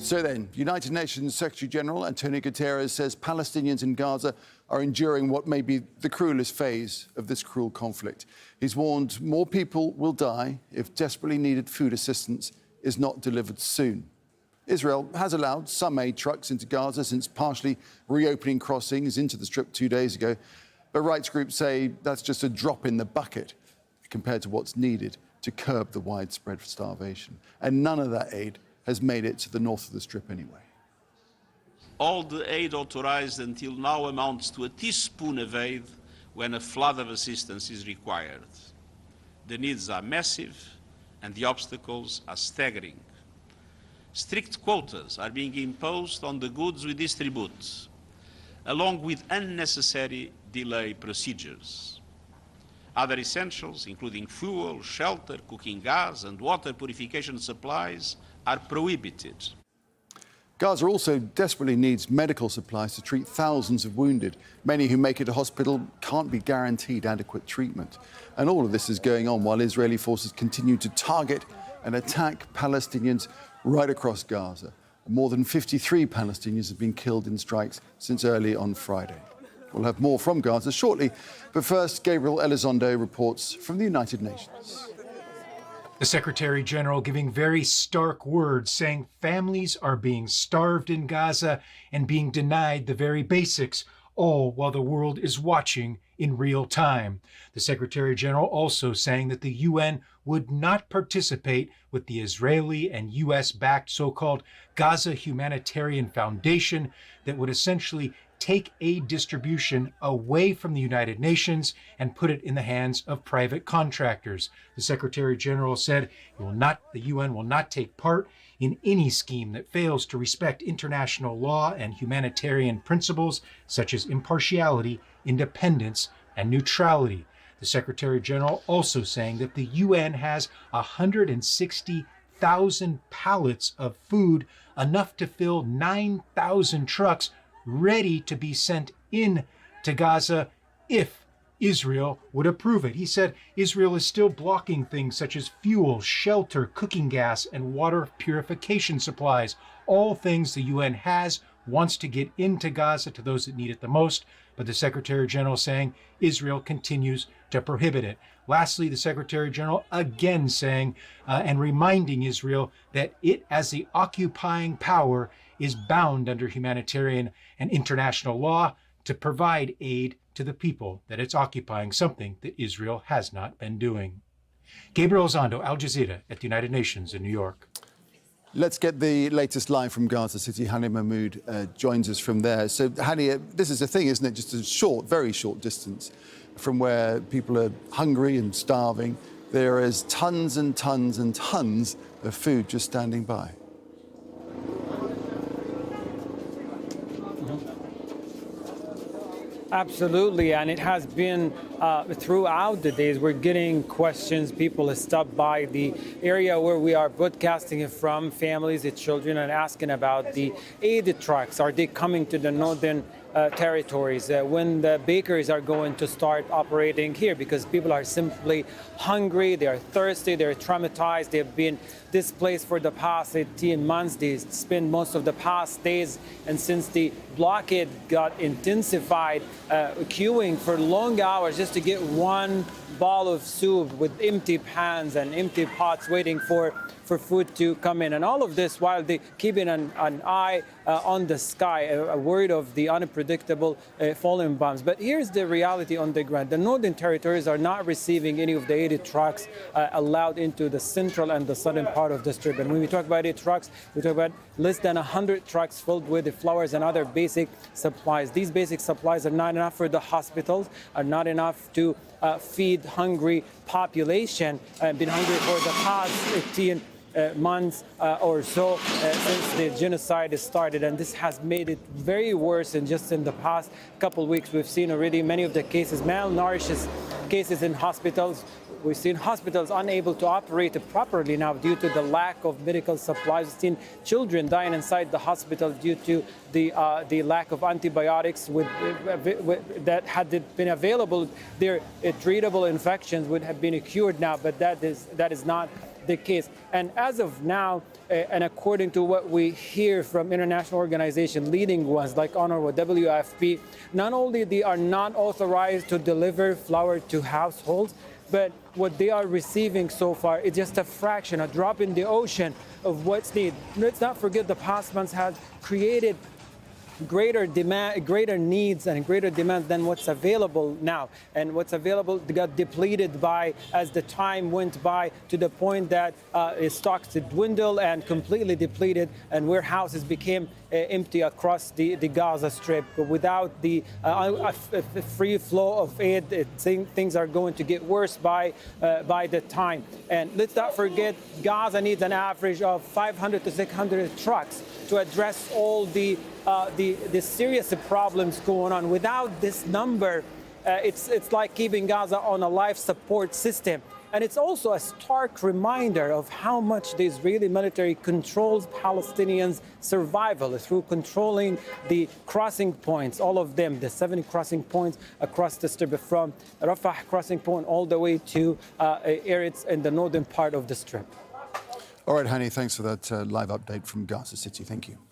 So then, United Nations Secretary-General Antonio Guterres says Palestinians in Gaza are enduring what may be the cruelest phase of this cruel conflict. He's warned more people will die if desperately needed food assistance is not delivered soon. Israel has allowed some aid trucks into Gaza since partially reopening crossings into the Strip 2 days ago, but rights groups say that's just a drop in the bucket compared to what's needed to curb the widespread starvation. And none of that aid has made it to the north of the Strip anyway. All the aid authorized until now amounts to a teaspoon of aid when a flood of assistance is required. The needs are massive and the obstacles are staggering. Strict quotas are being imposed on the goods we distribute, along with unnecessary delay procedures. Other essentials, including fuel, shelter, cooking gas, and water purification supplies, are prohibited. Gaza also desperately needs medical supplies to treat thousands of wounded. Many who make it to hospital can't be guaranteed adequate treatment. And all of this is going on while Israeli forces continue to target and attack Palestinians right across Gaza. More than 53 Palestinians have been killed in strikes since early on Friday. We'll have more from Gaza shortly, but first, Gabriel Elizondo reports from the United Nations. The Secretary General giving very stark words, saying families are being starved in Gaza and being denied the very basics, all while the world is watching in real time. The Secretary General also saying that the UN would not participate with the Israeli and US-backed so-called Gaza Humanitarian Foundation that would essentially take aid distribution away from the United Nations and put it in the hands of private contractors. The Secretary General said the UN will not take part in any scheme that fails to respect international law and humanitarian principles such as impartiality, independence, and neutrality. The Secretary General also saying that the UN has 160,000 pallets of food, enough to fill 9,000 trucks ready to be sent in to Gaza if Israel would approve it. He said Israel is still blocking things such as fuel, shelter, cooking gas, and water purification supplies, all things the UN wants to get into Gaza to those that need it the most, but the Secretary General saying Israel continues to prohibit it. Lastly, the Secretary General again saying and reminding Israel that it, as the occupying power, is bound under humanitarian and international law to provide aid to the people that it's occupying, something that Israel has not been doing. Gabriel Elizondo, Al Jazeera at the United Nations in New York. Let's get the latest live from Gaza City. Hani Mahmoud joins us from there. So, Hani, this is the thing, isn't it? Just a short, very short distance from where people are hungry and starving. There is tons and tons and tons of food just standing by. Absolutely, and it has been throughout the days. We're getting questions. People have stopped by the area where we are broadcasting it from, families and children, and asking about the aid trucks. Are they coming to the northern territories? When the bakeries are going to start operating here? Because people are simply hungry, they are thirsty, they're traumatized, they've been displaced for the past 18 months. They spent most of the past days, and since the blockade got intensified, queuing for long hours just to get one bowl of soup with empty pans and empty pots waiting for food to come in. And all of this while they keeping an eye on the sky, a word of the unpredictable falling bombs. But here's the reality on the ground. The northern territories are not receiving any of the aid trucks allowed into the central and the southern part of the Strip. And when we talk about aid trucks, we talk about less than 100 trucks filled with the flowers and other basic supplies. These basic supplies are not enough for the hospitals, are not enough to feed hungry population, been hungry for the past 18 months or so since the genocide started, and this has made it very worse. And just in the past couple of weeks, we've seen already many of the cases, malnourished cases in hospitals. We've seen hospitals unable to operate properly now due to the lack of medical supplies. We've seen children dying inside the hospital due to the lack of antibiotics that had been available. Their treatable infections would have been cured now, but that is not the case. And as of now, and according to what we hear from international organizations, leading ones like Honorable WFP, not only they are not authorized to deliver flour to households, but what they are receiving so far is just a fraction, a drop in the ocean of what's needed. Let's not forget the past months has created greater demand, greater needs and greater demand than what's available now. And what's available got depleted by, as the time went by, to the point that stocks dwindled and completely depleted, and warehouses became empty across the Gaza Strip. But without the free flow of aid, things are going to get worse by the time. And let's not forget, Gaza needs an average of 500 to 600 trucks to address all the serious problems going on. Without this number, it's like keeping Gaza on a life support system. And it's also a stark reminder of how much the Israeli military controls Palestinians' survival through controlling the crossing points, all of them, the 70 crossing points across the Strip, from Rafah crossing point all the way to Eretz in the northern part of the Strip. All right, Hani, thanks for that live update from Gaza City. Thank you.